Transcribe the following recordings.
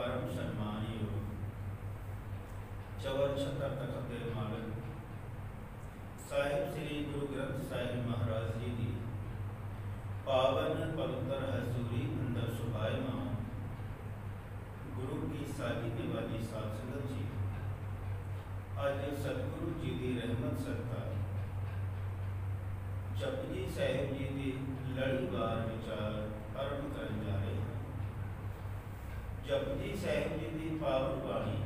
परम सन्मानयोग चवन छतर तखत दे मालिक साहिब श्री गुरु ग्रंथ साहिब महाराज जी की पावन पवित्र हजूरी अंदर सुभायमान गुरु की साजी निवाली साध संगत जी, अज सतगुरु जी की रहमत सदका जपजी साहिब जी की लड़ीवार विचार आरंभ करने जा रहे हैं। जपजी साहिब जी की पावन बाणी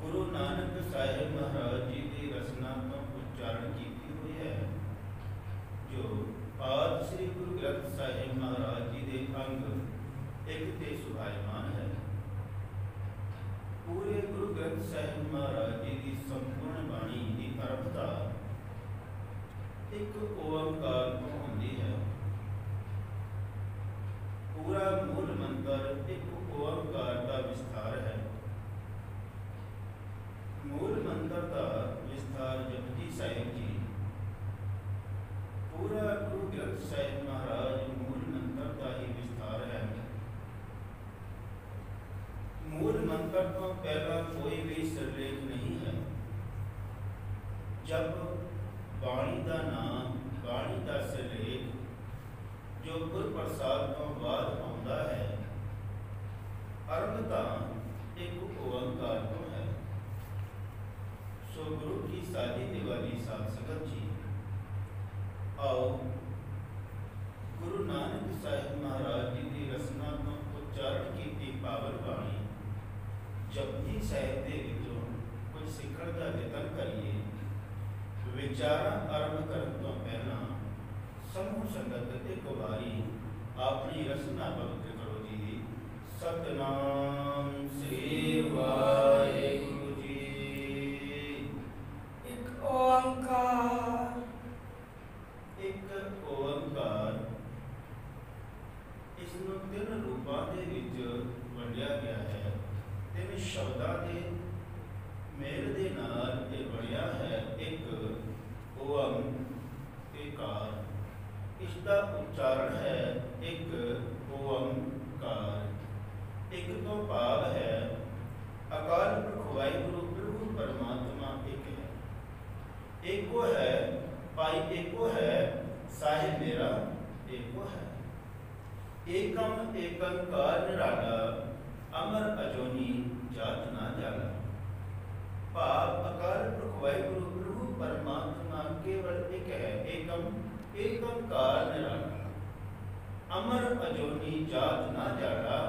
गुरु नानक साहिब महाराज जी की रचना तो उच्चारण की हुई है, जो आज श्री गुरु ग्रंथ साहिब महाराज जी के अंग एक ते सुभायमान है। पूरे गुरु ग्रंथ साहिब महाराज जी की संपूर्ण बाणी की आरंभता एक ओंकार तो होती है। पूरा मूल मंत्र एक ओंकार का विस्तार है। मूल मंत्र का विस्तार जपजी साहिब जी, पूरा गुरु ग्रंथ साहिब महाराज मूल मंत्र का ही विस्तार है। मूल मंत्र तो पहला कोई भी सिरलेख नहीं है। जब बाणी का नाम, बाणी का सिरलेख जो गुर प्रसाद तो बाद आता है, आरंभता एक ओंकार तो है। सो गुरु की साजी निवाली साध संगत जी, आओ गुरु नानक साहिब महाराज जी की रचना तो उच्चारण की पावन बाणी जपजी साहिब के विचों कुछ सीखण का यतन करिए। विचारा आरंभ करने तो पहला समूह संगत एक बारी अपनी रचना पवित्र करो जी। सतनाम श्री वाहिगुरु जी। एक ओंकार, एक ओंकार इसनों तीन रूपों के विच वंडिया गया है। तीन शब्दां के मेल दे नाल ये बनया है एक ओंकार। इसका उच्चारण है एक ओंकार। एक तो भाव है अकाल पुरख वाहिगुरु प्रभु परमात्मा एक है। एको है भाई, एको है साहिब मेरा एको है। एकम एकंकार निराला अमर अजोनी जात ना जाला। भाव अकाल पुरख वाहिगुरु प्रभु परमात्मा केवल एक है। एकम एकंकार निराला अमर अजोनी जात ना जाला।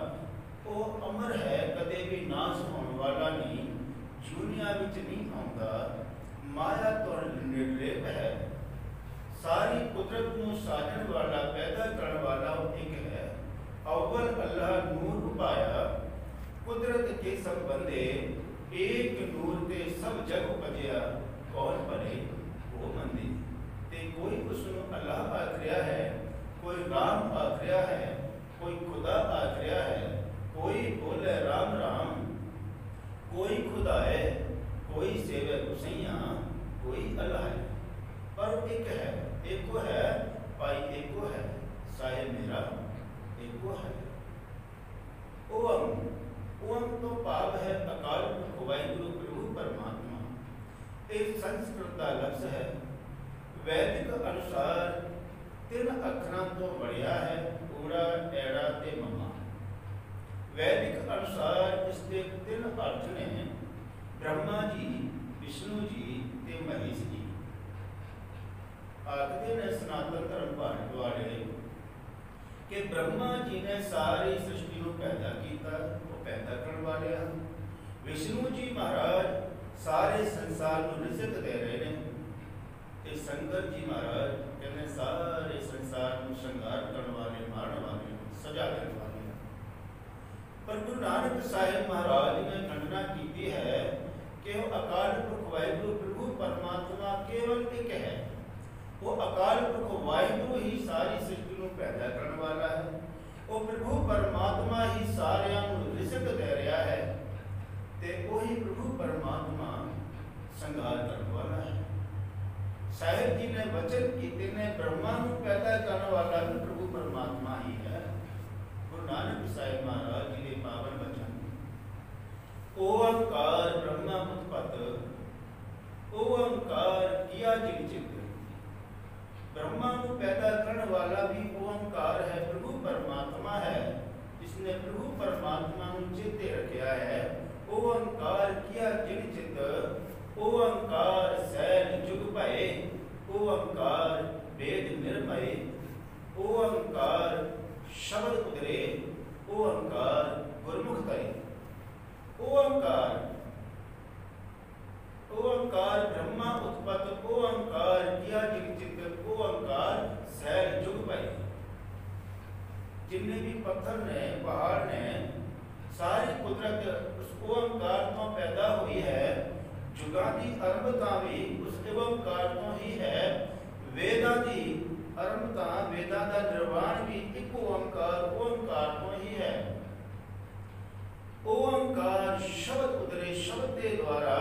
वो अमर है, कदे भी नाश होने वाला नहीं, दुनिया विच नहीं आउंदा, माया तो निर्लेप है। सारी कुदरत को साजन वाला, पैदा करने वाला एक है। अव्वल अल्लाह नूर उपाया, कुदरत के सब बंदे एक नूर ते सब जग उपजया। कौन बने वो मंदी ते कोई उसनु अल्लाह आखरिया है, कोई राम आखरिया है, कोई खुदा आखरिया है। कोई बोले राम राम, कोई खुदा है, कोई सेवे गुसैया, कोई अल्लाह है। पर एक है, एको है भाई, एको है साहिब मेरा एको है। ओम, ओम तो भाव है अकाल पुरख वाहिगुरु प्रभु परमात्मा। एक संस्कृत का लफ्ज है। वैदिक अनुसार तीन अखरों तो बढ़िया है, ऊड़ा एड़ा ते ममा। वैदिक अनुसार इसके तीन अर्थ ने, ब्रह्मा जी, विष्णु जी ते महेश जी। आखते ने सनातन धर्म भाट वाले कि ब्रह्मा जी ने सारी सृष्टि को पैदा किया, वो पैदा करने वाले हैं। विष्णु जी महाराज सारे संसार को रिजक दे रहे हैं। ते शंकर जी महाराज कहने सारे संसार को श्रृंगार करने वाले, मारने वाले, सजा देने वाले। पर गुरु नानक साहिब महाराज ने खंडना की है कि वो अकाल पुरख वाहिगुरु प्रभु परमात्मा केवल एक है। वो अकाल पुरख वाहिगुरु ही सारी सृष्टि को पैदा करने वाला है। वो प्रभु परमात्मा ही सारियां को रिजक दे रहा है ते वही प्रभु परमात्मा संघार करने वाला है। साहिब जी ने वचन कीते ने ब्रह्मा को पैदा करने वाला भी प्रभु परमात्मा ही है। गुरु नानक साहिब महाराज जी के पावन वचन कुदरत उस ओंकार तो पैदा हुई है। जुगां की अरंभता भी उस ओंकार तो ही है। वेदां की अरंभता, वेदां का निर्वाण भी एक ओंकार तो ही है। ओंकार शब्द उतरे, शब्द के द्वारा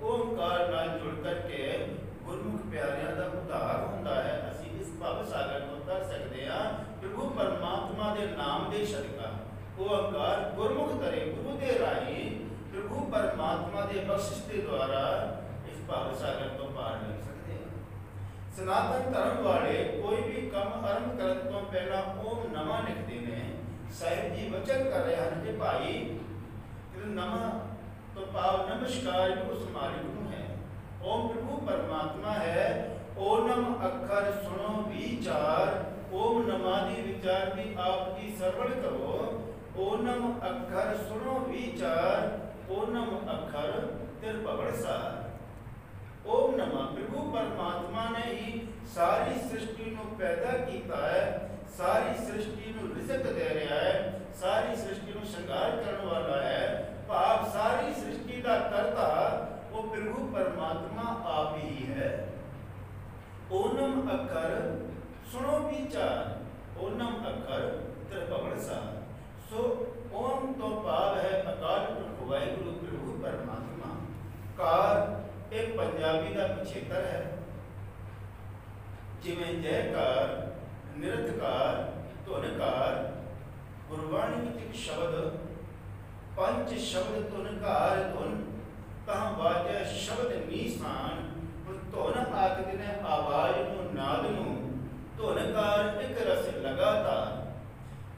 ओंकार नाल जुड़ करके गुरमुख प्यारियां का उद्धार होता है। असी इस भव सागर को तर सकते हैं प्रभु परमात्मा के नाम के सदका। ओंकार गुरमुख करे, गुरु के राही प्रभु परमात्मा के बख्शिश के द्वारा इस भव सागर को पार कर सकते हैं। सनातन धर्म वाले कोई भी काम आरंभ करने तो पहला ओम नमः लिखते हैं। साहिब जी वचन कर रहे हैं कि भाई नमः तो पाव नमस्कार उस मालिक को है। ओम प्रभु परमात्मा है। ओनम अक्षर सुनो विचार, ओम नमादि विचार की आपकी श्रवण करो। ओनम अक्षर सुनो विचार, ओनम अक्षर तिरपवड़ सार। ओम नमः प्रभु परमात्मा ने ही सारी सृष्टि को पैदा किया है, सारी सृष्टि को रिजक दे रहा है, सारी सृष्टि को श्रृंगार करने वाला है। भाव सारी सृष्टि का कर्ता वो प्रभु परमात्मा आप ही है। ओनम अक्षर सुनो विचार, ओनम अक्षर त्रिभुवन सार। सो ओम तो भाव है अकाल पुरख वाहिगुरु प्रभु परमात्मा। कार एक पंजाबी का पिछेतर है। जिमें जयकार, निरतकार, धुनकार, गुरबाणी में एक शब्द पंच शब्द धुनकार धुन कहाँ वाजे शब्द नीसान। धुन आखते ने आवाज नू नाद नू, धुनकार एक रस लगातार।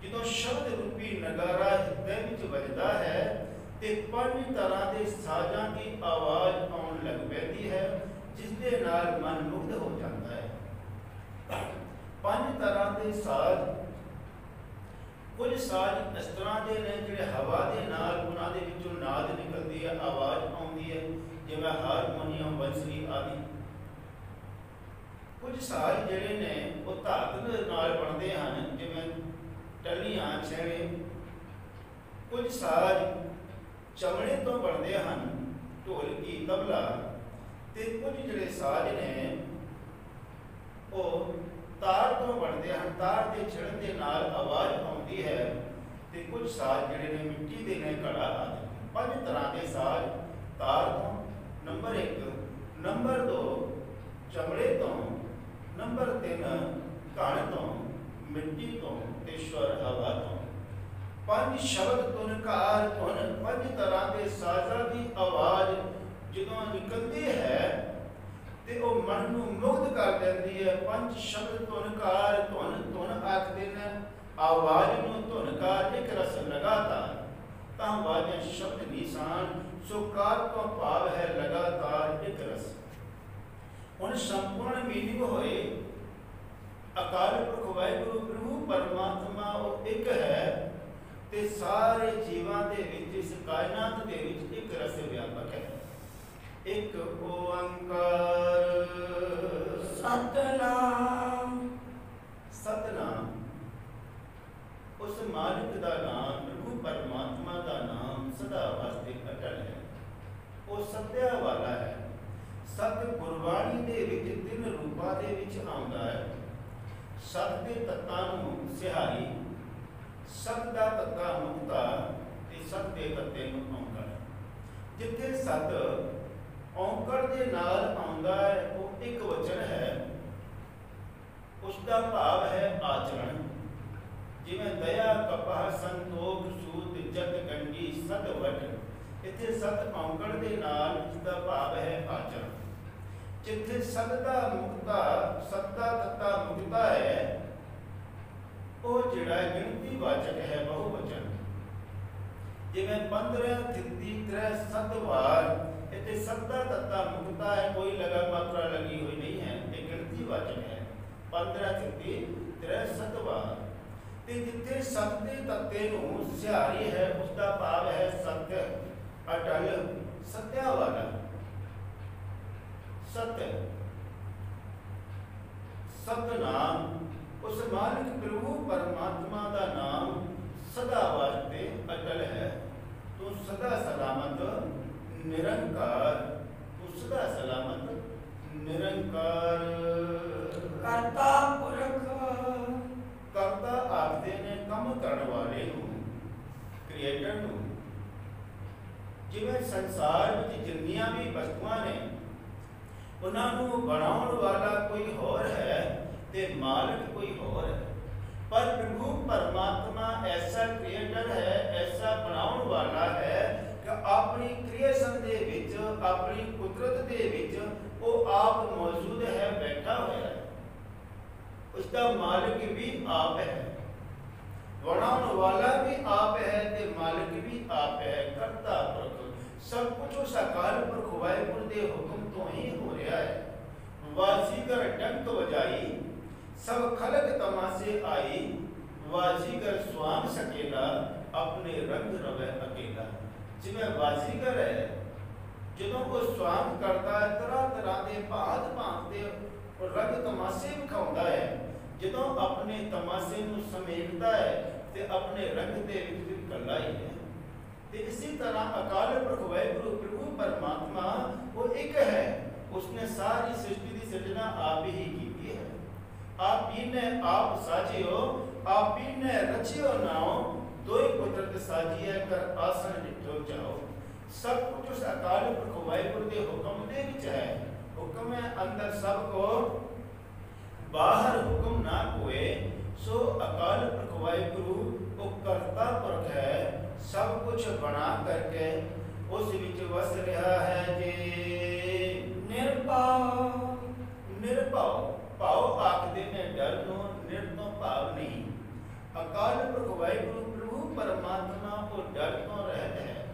जो शब्द रूपी नगारा हृदय विच वजदा है ते पंज तरह के साजां की आवाज आउण लग पैंदी है, जिसदे नाल मन मुग्ध हो जाता है। पंज तरह के साज, कुछ साज इस तरह के ने जिहड़े हवा के नाल उन्हां दे विचों नाद निकलदी है, आवाज आउंदी है, जिवें हारमोनीयम, बंसरी आदि। कुछ साज जिहड़े ने वो धातु दे नाल बनदे हन, जिवें टलियां, छैणे। कुछ साज चमड़े तो बनदे हन, ढोलकी, तबला। ते कुछ जिहड़े साज ने वो तार तो बनते हैं, तार के छिड़न के नाल आवाज आती है। ते कुछ साज जिहड़े ने मिट्टी दे ने, घड़ा आदि। पंज तरह के साज तार तो, नंबर 1, नंबर 2 चमड़े तो, नंबर 3 कण तो, मिट्टी तो, ईश्वर हवा तो। पंज शब्द धुनकार धुन, पंज तरह के साजा की आवाज जो निकलती है ते वो मन नू मुग्ध कर देती है। पंच शब्द धुनकार धुन, धुन आखते ने आवाज नू, धुनकार एक रस लगातार। तां वाजे शब्द निशान, सुकार तो भाव है लगातार एक रस। हुण संपूर्ण मीनिंग होए अकाल पुरख वाहिगुरु प्रभु परमात्मा वो एक है ते सारे जीवां दे विच, इस कायनात दे विच एक रस व्यापक है। एक ओंकार सतनाम। सतनाम उस मालिक का नाम, प्रभु परमात्मा का नाम सदा वास्ते अटल है। वो सत्या वाला है। सत गुरबाणी दे विच 3 रूपां दे विच आउंदा है। सत दे तत्तां नूं सिहारी, सत दा तत्ता मुक्ता ते सत दे तत्ते नूं औंकड़। जिथे सत औंकड़ के नाल आउंदा है वो एक वचन है, उसका भाव है आचरण। जिवें दया, कपह, संतोख, सूत, जग, गंडी, सत वट। इत्थे सत औंकड़ के नाल इसका भाव है आचरण। जिथे सत दा मुक्ता, सत्ता तत्ता मुक्ता है, वो जिहड़ा गिनती वाचक है, बहुवचन। जिवें 15 थित्ती 3 7 वार इतने सत्ता तत्ता मुक्ता है, कोई लगा मात्रा लगी हुई नहीं है, एक गिनती वाचक है। 15 थित्ती 3 7 वार। ते जिथे सत्य तत्ते नूं सिहारी है, उसका भाव है सत्य, अटल, सत्या वाला। सत्य सतनाम उस मालिक प्रभु परमात्मा का नाम सदा वास्ते अटल है। तो ਸਦਾ ਸਲਾਮਤ ਨਿਰੰਕਾਰ, ਤੂੰ ਸਦਾ ਸਲਾਮਤ ਨਿਰੰਕਾਰ। ਕਰਤਾ ਪੁਰਖ, ਕਰਤਾ ਆਖਦੇ ਨੇ ਕੰਮ ਕਰਨ ਵਾਲੇ ਨੂੰ, ਕ੍ਰੀਏਟਰ ਨੂੰ। ਜਿਵੇਂ ਸੰਸਾਰ ਵਿੱਚ ਜਿੰਨੀਆਂ ਵੀ ਵਸਤੂਆਂ ਨੇ ਉਹਨਾਂ ਨੂੰ ਬਣਾਉਣ ਵਾਲਾ ਕੋਈ ਹੋਰ ਹੈ ਤੇ ਮਾਲਕ ਕੋਈ ਹੋਰ ਹੈ, ਪਰ ਪ੍ਰਭੂ ਪਰਮਾਤਮਾ ਐਸਾ ਕ੍ਰੀਏਟਰ ਹੈ, ਐਸਾ ਬਣਾਉਣ ਵਾਲਾ ਹੈ ਕਿ ਆਪਣੀ ਕ੍ਰੀਏਸ਼ਨ ਦੇ ਵਿੱਚ, ਆਪਣੀ ਕੁਦਰਤ ਦੇ ਵਿੱਚ ਉਹ ਆਪ ਮੌਜੂਦ ਹੈ, ਬੈਠਾ ਹੋਇਆ ਹੈ। ਉਸ ਦਾ ਮਾਲਕ ਵੀ ਆਪ ਹੈ, ਬਣਾਉਣ ਵਾਲਾ ਵੀ ਆਪ ਹੈ ਤੇ ਮਾਲਕ ਵੀ ਆਪ ਹੈ। ਕਰਤਾ ਪੁਰਖ, ਸਭ ਕੁਝ ਉਸ ਅਕਾਲ ਪੁਰਖ ਵਾਹਿਗੁਰੂ ਦੇ ਹੁਕਮ ਤੋਂ ਹੀ ਹੋ ਰਿਹਾ ਹੈ। ਵਾਜੀਗਰ ਡੰਕ ਵਜਾਈ, ਸਭ ਖਲਕ ਤਮਾਸੇ ਆਈ, ਵਾਜੀਗਰ ਸਵਾਮ ਸਕੇਲਾ, ਆਪਣੇ ਰੰਗ ਰਵੇ ਅਕੇਲਾ। ਜਿਵੇਂ ਵਾਜੀਗਰ ਹੈ, ਜਦੋਂ ਉਹ ਸਵਾਮ ਕਰਦਾ ਹੈ, ਤਰ੍ਹਾਂ ਤਰ੍ਹਾਂ ਦੇ ਭਾਂਤ ਦੇ ਰੰਗ ਤਮਾਸ਼ੇ ਵਿਖਾਉਂਦਾ ਹੈ। ਜਦੋਂ ਆਪਣੇ ਤਮਾਸ਼ੇ ਨੂੰ ਸਮੇਟਦਾ ਹੈ ਤੇ ਆਪਣੇ ਰੰਗ ਦੇ ਵਿੱਚ ਵੀ ਇਕੱਲਾ ਹੀ ਹੈ। ਤੇ ਇਸੇ ਤਰ੍ਹਾਂ ਅਕਾਲ ਪੁਰਖ ਵਾਹਿਗੁਰੂ ਪ੍ਰਭੂ ਪਰਮਾਤਮਾ ਉਹ ਇੱਕ ਹੈ। ਉਸਨੇ ਸਾਰੀ ਸ੍ਰਿਸ਼ਟੀ ਦੀ ਸਿਰਜਣਾ ਆਪ ਹੀ ਕੀਤੀ ਹੈ। आप ही ने आप साजियो, आप ही ने रचियो नाओ, दोई कुदरत साजिए कर आसन डिठो जाओ। सब कुछ उस अकाल पुरख वाहिगुरू के हुक्म दे विच है। हुक्म है अंदर सब को, बाहर हुक्म ना कोए। सो अकाल पुरख वाहिगुरू वो करता पुरख है, सब कुछ बना करके उस विच वस रहा है जी। ਨਿਰਭਉ, ਨਿਰਭਉ, ਭਾਵ ਆਖਦੇ ਨੇ ਡਰ ਨੂੰ, ਨਿਰ ਤੋਂ ਭਾਵ ਨਹੀਂ। ਅਕਾਲ ਪੁਰਖ ਵਾਹਿਗੁਰੂ ਪ੍ਰਭੂ ਪਰਮਾਤਮਾ ਉਹ ਡਰ ਤੋਂ ਰਹਿਤ ਹੈ।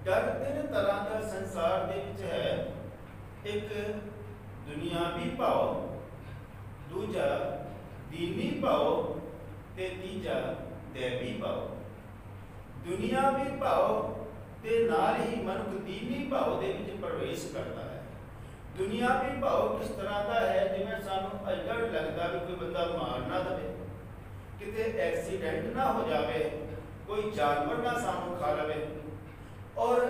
ਡਰ ਤਿੰਨ ਤਰ੍ਹਾਂ ਦਾ ਸੰਸਾਰ ਦੇ ਵਿੱਚ ਹੈ। ਇੱਕ ਦੁਨਿਆਵੀ ਭਾਵ, ਦੂਜਾ ਦੀਨੀ ਭਾਵ ਤੇ ਤੀਜਾ ਦੇਵੀ ਭਾਵ। ਦੁਨਿਆਵੀ ਭਾਵ ਦੇ ਨਾਲ ਹੀ ਮਨੁੱਖ ਦੀਨੀ ਭਾਵ ਦੇ ਵਿੱਚ ਪ੍ਰਵੇਸ਼ ਕਰਦਾ ਹੈ। ਦੁਨਿਆਵੀ ਭਾਵ ਕਿਸ ਤਰ੍ਹਾਂ ਦਾ ਹੈ? ਜਿਵੇਂ ਸਾਨੂੰ ਅਜੜ ਲੱਗਦਾ ਵੀ ਕੋਈ ਬੰਦਾ ਮਾਰ ਨਾ ਦੇਵੇ, ਕਿਤੇ ਐਕਸੀਡੈਂਟ ਨਾ ਹੋ ਜਾਵੇ, ਕੋਈ ਜਾਨਵਰ ਨਾ ਸਾਨੂੰ ਖਾ ਲਵੇ। ਔਰ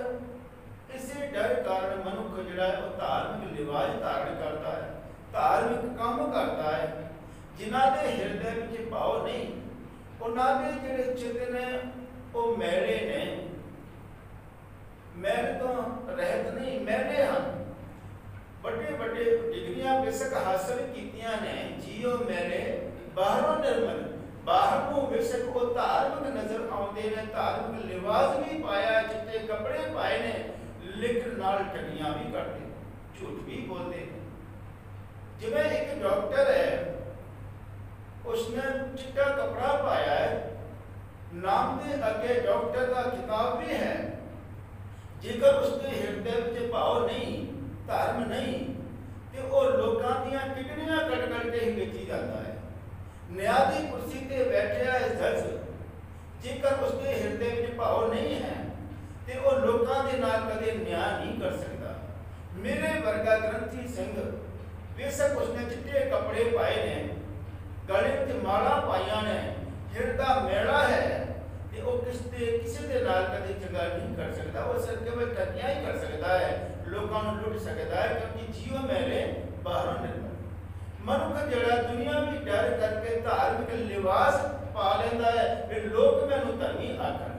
ਇਸੇ ਡਰ ਕਾਰਨ ਮਨੁੱਖ ਜਿਹੜਾ ਹੈ ਉਹ ਧਾਰਮਿਕ ਲਿਵਾਜ ਧਾਰਨ ਕਰਦਾ ਹੈ, ਧਾਰਮਿਕ ਕੰਮ ਕਰਦਾ ਹੈ। ਜਿਨ੍ਹਾਂ ਦੇ ਹਿਰਦੇ ਵਿੱਚ ਭਾਵ ਨਹੀਂ, ਉਹਨਾਂ ਦੇ ਜਿਹੜੇ ਚਿੱਤ ਨੇ ਉਹ ਮੈਲੇ ਨੇ, ਮੈਲ ਤੋਂ ਰਹਿਤ ਨਹੀਂ, ਮੈਲੇ ਹਨ। ਵੱਡੇ ਵੱਡੇ ਡਿਗਰੀਆਂ ਬੇਸ਼ੱਕ ਹਾਸਲ ਕੀਤੀਆਂ ਨੇ, ਜੀਓ ਮੈਲੇ ਬਾਹਰੋਂ ਨਿਰਮਲ, ਬਾਹਰ ਨੂੰ ਬੇਸ਼ੱਕ ਉਹ ਧਾਰਮਿਕ ਨਜ਼ਰ ਆਉਂਦੇ ਨੇ, ਧਾਰਮਿਕ ਲਿਬਾਸ ਵੀ ਪਾਇਆ, ਚਿੱਟੇ ਕੱਪੜੇ ਪਾਏ ਨੇ, ਲੇਕਿਨ ਨਾਲ ਠੱਗੀਆਂ ਵੀ ਕਰਦੇ, ਝੂਠ ਵੀ ਬੋਲਦੇ ਨੇ। ਜਿਵੇਂ ਇੱਕ ਡਾਕਟਰ ਹੈ, ਉਸਨੇ ਚਿੱਟਾ ਕੱਪੜਾ ਪਾਇਆ ਹੈ, ਨਾਮ ਦੇ ਅੱਗੇ ਡਾਕਟਰ ਦਾ ਖਿਤਾਬ ਵੀ ਹੈ। ਜੇਕਰ ਉਸਦੇ ਹਿਰਦੇ ਵਿੱਚ ਭਾਵ ਨਹੀਂ, ਧਰਮ ਨਹੀਂ, ਤੇ ਉਹ ਲੋਕਾਂ ਦੀਆਂ ਕਿਡਨੀਆਂ ਕੱਢ ਕੱਢ ਕੇ ਹੀ ਵੇਚੀ ਜਾਂਦਾ ਹੈ। ਨਿਆਂ ਦੀ ਕੁਰਸੀ ਤੇ ਬੈਠਿਆ ਹੈ ਜੱਜ, ਜੇਕਰ ਉਸਦੇ ਹਿਰਦੇ ਵਿੱਚ ਭਾਵ ਨਹੀਂ ਹੈ ਤੇ ਉਹ ਲੋਕਾਂ ਦੇ ਨਾਲ ਕਦੇ ਨਿਆਂ ਨਹੀਂ ਕਰ ਸਕਦਾ। ਮੇਰੇ ਵਰਗਾ ਗ੍ਰੰਥੀ ਸਿੰਘ, ਬੇਸ਼ੱਕ ਉਸਨੇ ਚਿੱਟੇ ਕੱਪੜੇ ਪਾਏ ਨੇ, ਗਲੇ ਵਿੱਚ ਮਾਲਾ ਪਾਈਆਂ ਨੇ, ਹਿਰਦਾ ਮੈਲਾ ਹੈ, ਤੇ ਉਹ ਕਿਸੇ ਦੇ ਨਾਲ ਕਦੇ ਚੰਗਾ ਨਹੀਂ ਕਰ ਸਕਦਾ। ਉਹ ਸਿਰਫ ਕੇਵਲ ਠੱਗੀਆਂ ਹੀ ਕਰ ਸਕਦਾ ਹੈ, ਲੋਕਾਂ ਨੂੰ ਲੁੱਟ ਸਕਦਾ ਹੈ, ਕਿਉਂਕਿ ਜੀਵ ਮੈਲੇ ਬਾਹਰੋਂ ਨਿਰਮਲ। ਮਨੁੱਖ ਜਿਹੜਾ ਦੁਨੀਆ ਵੀ ਡਰ ਕਰਕੇ ਧਾਰਮਿਕ ਲਿਬਾਸ ਪਾ ਲੈਂਦਾ ਹੈ ਵੀ ਲੋਕ ਮੈਨੂੰ ਧਰਮੀ ਆਖਣ,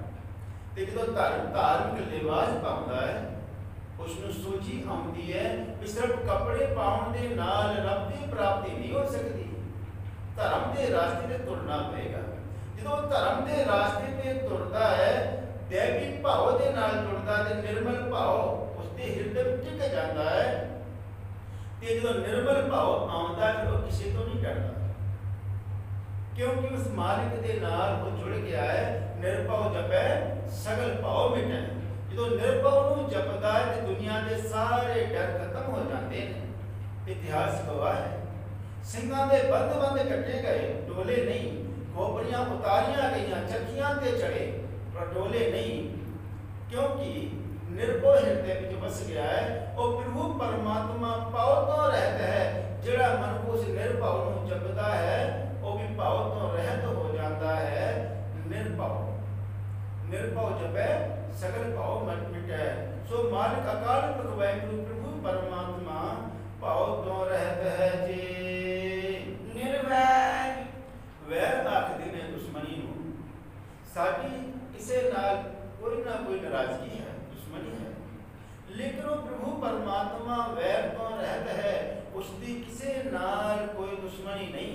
ਤੇ ਜਦੋਂ ਧਾਰਮਿਕ ਲਿਬਾਸ ਪਾਉਂਦਾ ਹੈ ਉਸ ਨੂੰ ਸੋਝੀ ਆਉਂਦੀ ਹੈ ਵੀ ਸਿਰਫ ਕੱਪੜੇ ਪਾਉਣ ਦੇ ਨਾਲ ਰੱਬ ਦੀ ਪ੍ਰਾਪਤੀ ਨਹੀਂ ਹੋ ਸਕਦੀ, ਧਰਮ ਦੇ ਰਾਸਤੇ ਤੇ ਤੁਰਨਾ ਪਏਗਾ। ਜਦੋਂ ਧਰਮ ਦੇ ਰਾਸਤੇ ਤੇ ਤੁਰਦਾ ਹੈ, ਦੇਵੀ ਭਾਵ ਦੇ ਨਾਲ ਤੁਰਦਾ ਤੇ ਨਿਰਮਲ ਭਾਵ ਉਸਦੇ ਹਿਰਦੇ ਵਿੱਚ ਟਿਕ ਜਾਂਦਾ ਹੈ। ਤੇ ਜਦੋਂ ਨਿਰਮਲ ਭਾਵ ਆਉਂਦਾ ਫਿਰ ਉਹ ਕਿਸੇ ਤੋਂ ਨਹੀਂ ਡਰਦਾ, ਕਿਉਂਕਿ ਉਸ ਮਾਲਿਕ ਦੇ ਨਾਲ ਉਹ ਜੁੜ ਗਿਆ ਹੈ। ਨਿਰਭਉ ਜਪੈ ਸਗਲ ਭਾਵ ਮਿਟੈ। ਜਦੋਂ ਨਿਰਭਉ ਨੂੰ ਜਪਦਾ ਹੈ ਤੇ ਦੁਨੀਆ ਦੇ ਸਾਰੇ ਡਰ ਖਤਮ ਹੋ ਜਾਂਦੇ ਨੇ। ਇਤਿਹਾਸ ਗਵਾਹ ਹੈ, ਸਿੰਘਾਂ ਦੇ ਬੰਦ ਕੱਟੇ ਗਏ, ਡੋਲੇ ਨਹੀਂ, ਖੋਪੜੀਆਂ ਉਤਾਰੀਆਂ ਗਈਆਂ, ਚੱਕੀਆਂ ਤੇ ਚੜੇ, ਪਰ ਡੋਲੇ ਨਹੀਂ, ਕਿਉਂਕਿ ਨਿਰਭਉ ਹਿਰਦੇ ਵਿੱਚ ਵਸ ਗਿਆ ਹੈ। ਉਹ ਪ੍ਰਭੂ ਪਰਮਾਤਮਾ ਭਾਵ ਤੋਂ ਰਹਿਤ ਹੈ। ਜਿਹੜਾ ਮਨ ਉਸ ਨਿਰਭਉ ਨੂੰ ਜਪਦਾ ਹੈ ਉਹ ਵੀ ਭਾਵ ਤੋਂ ਰਹਿਤ ਹੋ ਜਾਂਦਾ ਹੈ। ਨਿਰਭਉ निर्भव जपै सगल भाव मट मिटै। सो मालिक अकाल पुरख वाहिगुरु प्रभु परमात्मा भाव तो रहत है जी। निर्वैर वैर आखदे ने दुश्मनी नूं, साडी किसे नाल कोई ना कोई नाराजगी है, दुश्मनी है, लेकिन वो प्रभु परमात्मा वैर तो रहत है, उसकी किसे नाल कोई दुश्मनी नहीं।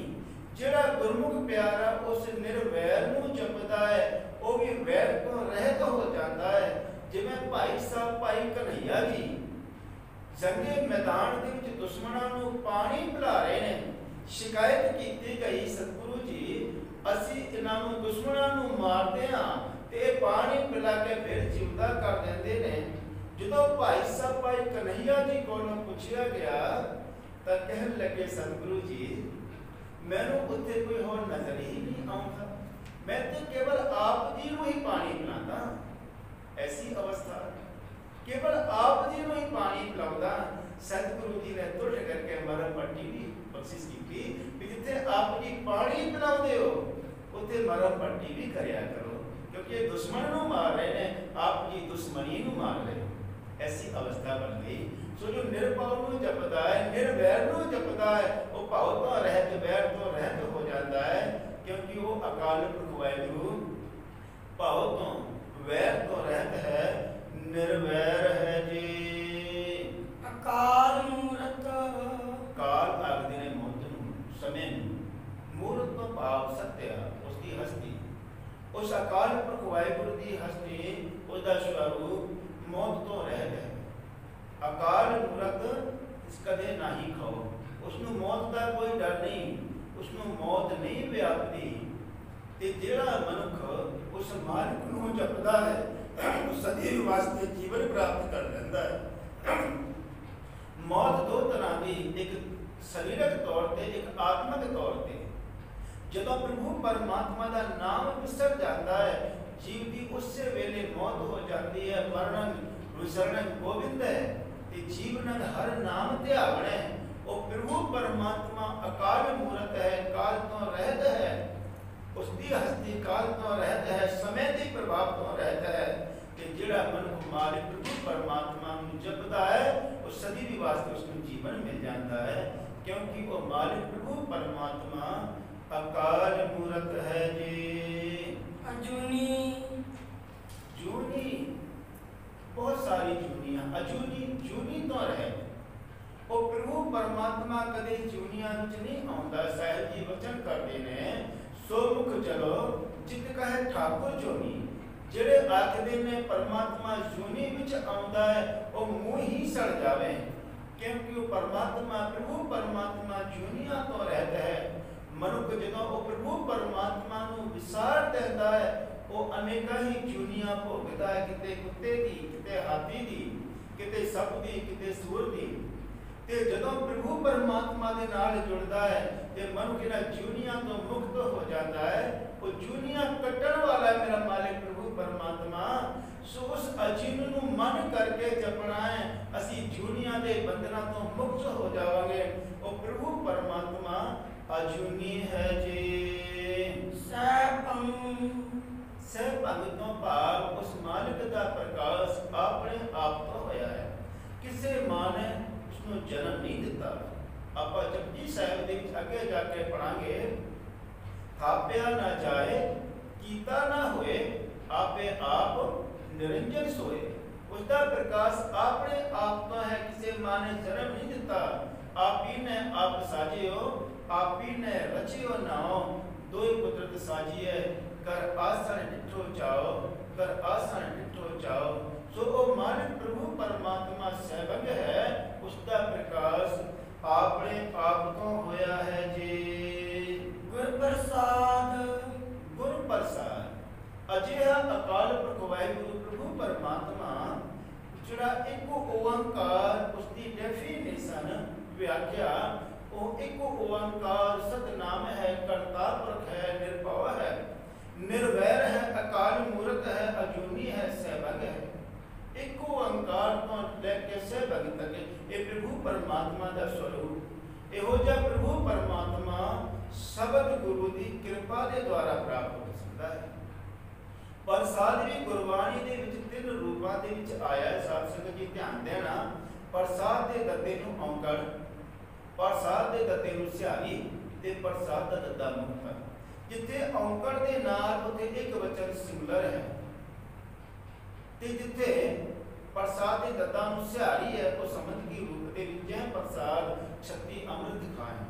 जिहड़ा गुरमुख प्यारा उस निर्वैर नूं जपदा है वो भी वैर तो रहत हो जाता है। जिवें भाई साहब भाई कन्हैया जी जंगे मैदान दे विच दुश्मनां नूं पानी पिला रहे ने, शिकायत कीती गई सतगुरु जी असीं इन्हां नूं दुश्मनां नूं मारदे हां ते पानी पिला के फिर जिंदा कर दिंदे ने। जदों भाई साहब भाई कन्हैया जी कोलों पुछया गया तां कहण लगे सतगुरु जी मैनूं उत्थे कोई होर नजर ही नहीं आउंदा, मैं तो केवल आप जी नूं ही पानी पिलांदा। ऐसी अवस्था केवल आप जी नूं ही पानी पिलाउंदा। सतगुरु जी ने तुठ करके मरम पट्टी भी बख्शिश की कि जिथे आप जी पानी पिलाउंदे हो उत्थे मरम पट्टी भी करया करो, क्योंकि दुश्मन नूं मार रहे ने, आप जी दुश्मनी नूं मार रहे हो। ऐसी अवस्था बन गई। सो जो निर्भव नूं जपदा है, निर्वैर नूं जपदा है, वो भाव तो रहत वैर तो रहत हो जाता है, क्योंकि वो अकाल पुरख वाहिगुरु भाव तो वैर तो रहत है, निर्वैर है जी। अकाल मूरत काल आखदे ने मौत नूं, समय नूं, मूरत तो भाव सत्य उसकी हस्ती, उस अकाल पुरख वाहिगुरु दी हस्ती उसदा स्वरूप मौत तो रहत है। अकाल मूरत इस कदे नाही खाओ, उसनूं मौत का कोई डर नहीं, उसनूं मौत नहीं व्यापती। ते जिहड़ा मनुख उस मालिक नूं जपदा है वो सदैव वास्ते जीवन प्राप्त कर लैंदा है। मौत दो तरह की, एक सरीरक तौर पर एक आत्मक तौर पर। जदों प्रभु परमात्मा का नाम विसर जाता है जीव की उस वेले मौत हो जाती है। मरणं विसरणं गोविंद है, ते जीवन हर नाम ध्यावण है। वो प्रभु परमात्मा अकाल मूरत है, काल तो रहत है, उसकी हस्ती काल तो रहत है, समय के प्रभाव तो रहत है। कि जिहड़ा मनुख मालिक प्रभु परमात्मा नूं जपदा है वो सदी भी वास्ते उसको जीवन मिल जाता है, क्योंकि वो मालिक प्रभु परमात्मा अकाल मूरत है जी। अजूनी जूनी बहुत सारी जूनियां, अजूनी जूनी तो रहे वो प्रभु परमात्मा कदे जूनियां विच नहीं आउंदा। साहिब जी वचन करते ने सो मुख चलो जित कहे ठाकुर जोनी। ਜਿਹੜੇ ਆਖਦੇ ਨੇ परमात्मा जूनी विच आउंदा है वो मुंह ही सड़ जावे, क्योंकि वो परमात्मा प्रभु परमात्मा जूनिया तो रहता है। मनुख जदों वो प्रभु परमात्मा नूं विसार देंदा है वो अनेकां ही जूनियां भोगदा है, किते कुत्ते दी, किते हाथी दी, किते सप दी, किते सूर दी। ते जदों प्रभु परमात्मा दे नाल जुड़दा है ते मनुख इन्हां जूनियां तो मुक्त हो जाता है। वो जूनियां कट्टण वाला मेरा मालिक प्रभु परमात्मा। सो उस अजीन नूं मन करके जपना है, असी जूनियां दे बंधनां तो मुक्त हो जावांगे। वो प्रभु परमात्मा अजूनी है जी। सहभंग तो भाव उस मालिक का प्रकाश अपने आप तो होया है, किसी मां ने उसनूं जन्म नहीं दिता। आपां जपजी साहिब दे विच अगे जाके पढ़ांगे, थापिया ना जाए कीता ना होए, आपे आप निरंजन सोए। उसका प्रकाश अपने आप तो है, किसी मां ने जन्म नहीं दिता। आप ही ने आप साजे हो, आप ही ने रचियो नाओ। दो कुदरत साजी है, कर आसन डिठो जाओ, कर आसन डिठो जाओ। सो वो मालिक प्रभु परमात्मा सहभंग है, उसका प्रकाश अपने आप तो होया है जी। गुर प्रसाद गुर प्रसाद अजिहा अकाल पुरख वाहिगुरु प्रभु परमात्मा जिहड़ा एक ओंकार उसकी डेफिनेशन व्याख्या वो एक ओंकार सतनाम है, कर्ता पुरख है, निर्भव है, निर्वैर है, अकाल मूरत है, अजूनी है, सहभंग है। एक ओंकार तो लेके सहभंग तक ये प्रभु परमात्मा का स्वरूप। इहो जिहा प्रभु परमात्मा शब्द गुरु की कृपा के द्वारा प्राप्त हो सकता है। ਪ੍ਰਸਾਦ ਵੀ ਗੁਰਬਾਣੀ ਦੇ ਵਿੱਚ ਤਿੰਨ ਰੂਪਾਂ ਦੇ ਵਿੱਚ ਆਇਆ ਹੈ। ਸਾਧ ਸੰਗਤ ਜੀ ਧਿਆਨ ਦੇਣਾ, ਪ੍ਰਸਾਦ ਦੇ ਦੱਦੇ ਨੂੰ ਔਂਕੜ, ਪ੍ਰਸਾਦ ਦੇ ਦੱਦੇ ਨੂੰ ਸਿਹਾਰੀ ਤੇ ਪ੍ਰਸਾਦ ਦਾ ਦੱਦਾ ਮੁਕਤਾ। ਜਿੱਥੇ ਔਂਕੜ ਦੇ ਨਾਲ ਉੱਥੇ ਇੱਕ ਵਚਨ ਸਿੰਗੂਲਰ ਹੈ ਤੇ ਜਿੱਥੇ ਪ੍ਰਸਾਦ ਦੇ ਦੱਦਾ ਨੂੰ ਸਿਹਾਰੀ ਹੈ ਉਹ ਸਮਝਕੀ ਰੂਪ ਦੇ ਵਿੱਚ ਹੈ ਪ੍ਰਸਾਦ ਛੱਤੀ ਅੰਮ੍ਰਿਤ ਖਾਏ।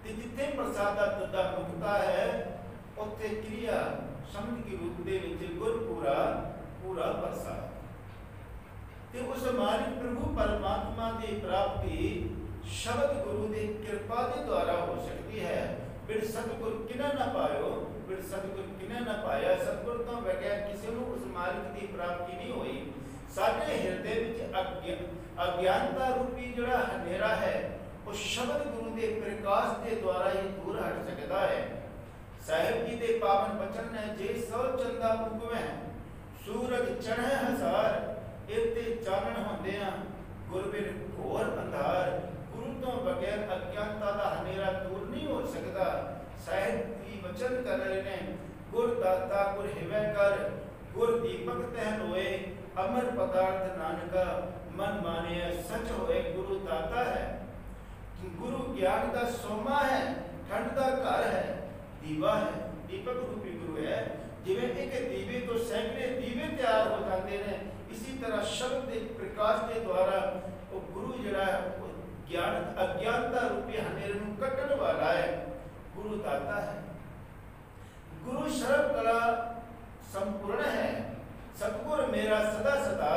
ਤੇ ਜਿੱਥੇ ਪ੍ਰਸਾਦ ਦਾ ਦੱਦਾ ਮੁਕਤਾ ਹੈ ਉੱਥੇ ਕਿਰਿਆ ਸਮਝਕੀ ਰੂਪ ਦੇ ਵਿੱਚ ਗੁਰਪੂਰਾ ਪੂਰਾ ਪ੍ਰਸਾਦ। ਤੇ ਉਸ ਮਾਲਿਕ ਪ੍ਰਭੂ ਪਰਮਾਤਮਾ ਦੀ ਪ੍ਰਾਪਤੀ ਸ਼ਬਦ ਗੁਰੂ ਦੀ ਕਿਰਪਾ ਦੇ ਦੁਆਰਾ ਹੋ ਸਕਦੀ ਹੈ। ਬਿਨ ਸਤਿਗੁਰ ਕਿਨਾ ਨਾ ਪਾਇਓ, ਬਿਨ ਸਤਿਗੁਰ ਕਿਨਾ ਨਾ ਪਾਇਆ। ਸਤਿਗੁਰ ਤੋਂ ਬਗੈਰ ਕਿਸੇ ਨੂੰ ਉਸ ਮਾਲਿਕ ਦੀ ਪ੍ਰਾਪਤੀ ਨਹੀਂ ਹੋਈ। ਸਾਡੇ ਹਿਰਦੇ ਵਿੱਚ ਅਗਿਆਨਤਾ ਰੂਪੀ ਜਿਹੜਾ ਹਨੇਰਾ ਹੈ ਉਹ ਸ਼ਬਦ ਗੁਰੂ ਦੇ ਪ੍ਰਕਾਸ਼ ਦੇ ਦੁਆਰਾ ਹੀ ਦੂਰ ਹਟ ਸਕਦਾ ਹੈ। ਸਾਹਿਬ ਜੀ ਦੇ ਪਾਵਨ ਬਚਨ ਨੇ, ਜੇ ਸੋ ਚੰਦਾ ਉਗਵੈ ਸੂਰਜ ਚੜ੍ਹੈ ਹਜ਼ਾਰ, ਇਤੇ ਚਾਨਣ ਹੁੰਦਿਆਂ ਗੁਰ ਬਿਨ ਘੋਰ ਅੰਧਾਰ। ਗੁਰੂ ਤੋਂ ਬਗੈਰ ਅਗਿਆਨਤਾ ਦਾ ਹਨੇਰਾ ਦੂਰ ਨਹੀਂ ਹੋ ਸਕਦਾ। ਸਾਹਿਬ ਜੀ ਬਚਨ ਕਰ ਰਹੇ ਨੇ, ਗੁਰ ਦਾਤਾ ਗੁਰ ਹਿਵੈ ਕਰ, ਗੁਰ ਦੀਪਕ ਤਹਿ ਹੋਏ, ਅਮਰ ਪਦਾਰਥ ਨਾਨਕਾ ਮਨ ਮਾਨਿਆ ਸਚ ਹੋਏ। ਗੁਰੂ ਦਾਤਾ ਹੈ, ਗੁਰੂ ਗਿਆਨ ਦਾ ਸੋਮਾ ਹੈ, ਠੰਡ ਦਾ ਘਰ ਹੈ, ਦੀਵਾ ਹੈ, ਦੀਪਕ ਰੂਪੀ ਗੁਰੂ ਹੈ। ਜਿਵੇਂ ਇੱਕ ਦੀਵੇ ਤੋਂ ਸੈਂਕੜੇ ਦੀਵੇ ਤਿਆਰ ਹੋ ਜਾਂਦੇ ਨੇ, ਇसी तरह शब्द के प्रकाश के द्वारा वो गुरु जड़ा है ज्ञान अज्ञानता रूपी हनेरे को कटने वाला है। गुरु दाता है, गुरु सर्व कला संपूर्ण है। सतगुर मेरा सदा सदा,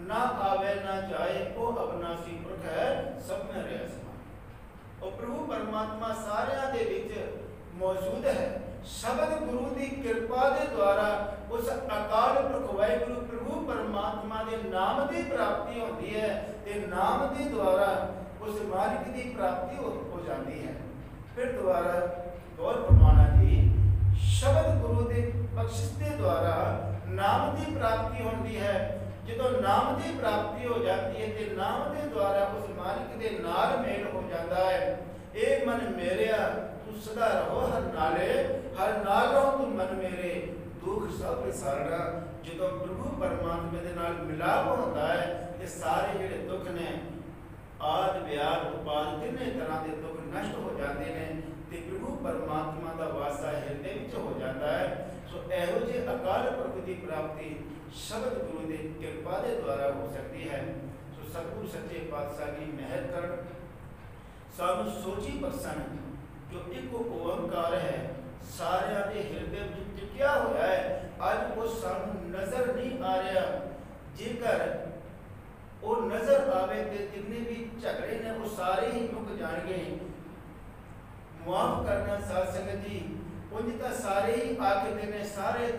ना आवे ना जाए वो अविनाशी पुरख है, सब में रह समान। और प्रभु परमात्मा सारियां दे विच मौजूद है। शब्द गुरु की कृपा के द्वारा उस अकाल पुरख वाहिगुरु प्रभु परमात्मा के नाम की प्राप्ति होती है ते नाम के द्वारा उस मालिक की प्राप्ति हो जाती है। फिर दोबारा गौर फरमाना जी, शब्द गुरु के बख्शिश के द्वारा नाम की प्राप्ति होती है। जो नाम की प्राप्ति हो जाती है तो नाम के द्वारा उस मालिक के नाल मेल हो जाता है। ए मन मेरिया तू सदा रहो हर नाले, हर नाल रहो तू मन मेरे, दुख सब विसारना। जो प्रभु परमात्मा के नाल मिलाप होता है ये सारे जिहड़े दुख ने आद व्याध उपाद तिने तरह के दुख नष्ट हो जाते हैं ते प्रभु परमात्मा का वासा हृदय विच हो जाता है। सो इहो जिहे अकाल पुरख की प्राप्ति शब्द गुरु की कृपा के द्वारा हो सकती है। सो सतगुरु सच्चे पातशाह की मेहर कर सानू सोची बख्शन जो एक ओंकार है सारे के हृदय में टिकिया होया है। अज वो सानू नजर नहीं आ रहा, जेकर वो नजर आवे तो जितने भी झगड़े ने वो सारे ही मुक जाएंगे। माफ करना साध संगत जी, उंज तां सारे ही आखदे ने, सारे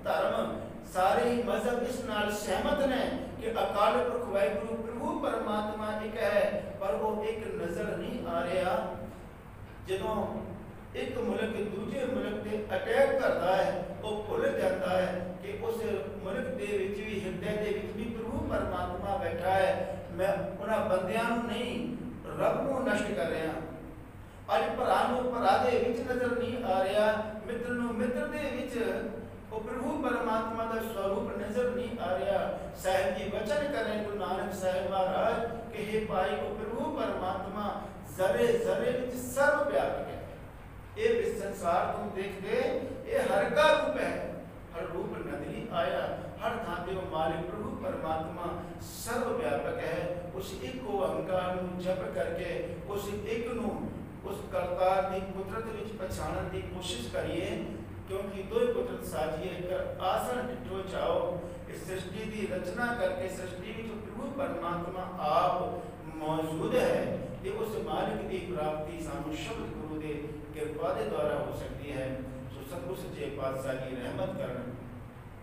धर्म सारे ही मजहब इस नाल सहमत ने कि अकाल पुरख वाहिगुरु प्रभु परमात्मा एक है, पर वो एक नजर नहीं आ रहा। जदों एक मुल्क दूजे मुल्क पे अटैक करता है वो भुल जाता है कि उस मुल्क के विच भी हृदय के विच भी प्रभु परमात्मा बैठा है। मैं उन्हां बंदियां नूं नहीं रब नूं नष्ट कर रहा। अज भरा नूं भरा दे विच नजर नहीं आ रहा, मित्र नूं मित्र दे विच वो प्रभु परमात्मा का स्वरूप नजर नहीं आ रहा। साहिब जी वचन करें गुरु नानक साहिब महाराज कि हे भाई को प्रभु परमात्मा जरे जरे विच सर्वव्यापक है। ये संसार तुम देखते ये हर का रूप है, हर रूप नदरी आया, हर थां ते वो मालिक प्रभु परमात्मा सर्वव्यापक है। उस एक को अहंकार नूं जप करके उस एक नूं उस करतार की कुदरत विच पछाणन की कोशिश करिए, क्योंकि दो कुदरत साजिए कर आसन डिठो चाओ। इस सृष्टि की रचना करके सृष्टि में जो प्रभु परमात्मा आप मौजूद है, ये उस मालिक की प्राप्ति सानू शब्द गुरु के कृपा के द्वारा हो सकती है। सो सतगुरु सच्चे पातशाह की रहमत करन,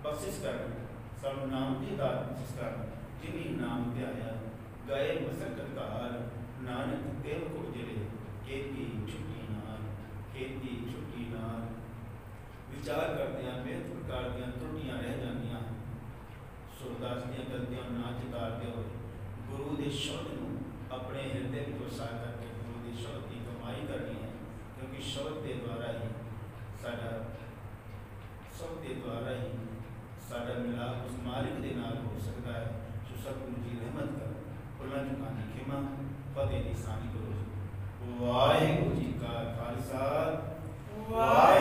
बख्शिश करन, सब नाम की दात बख्शिश करन। जिन्हीं नाम ते आया गए मसकत का हाल, नानक देव को जिले खेती छुट्टी नाल, खेती छुट्टी नाल। विचार करते हैं बेहद प्रकार दी त्रुटियां रह जांदियां, सुरदास दी गलतियां ना चितारते हुए गुरु के शब्द नूं अपने हृदय में वसा करके गुरु के शब्द की कमाई करनी है, क्योंकि शब्द के द्वारा ही साडा ਚੁੱਕਾਂ ਦੀ ਖਿਮਾ, ਫਤਿਹ ਦੀ ਸਾਂਝ ਕਰੋ। ਵਾਹਿਗੁਰੂ ਜੀ ਕਾ ਖਾਲਸਾ, ਵਾਹਿਗੁਰੂ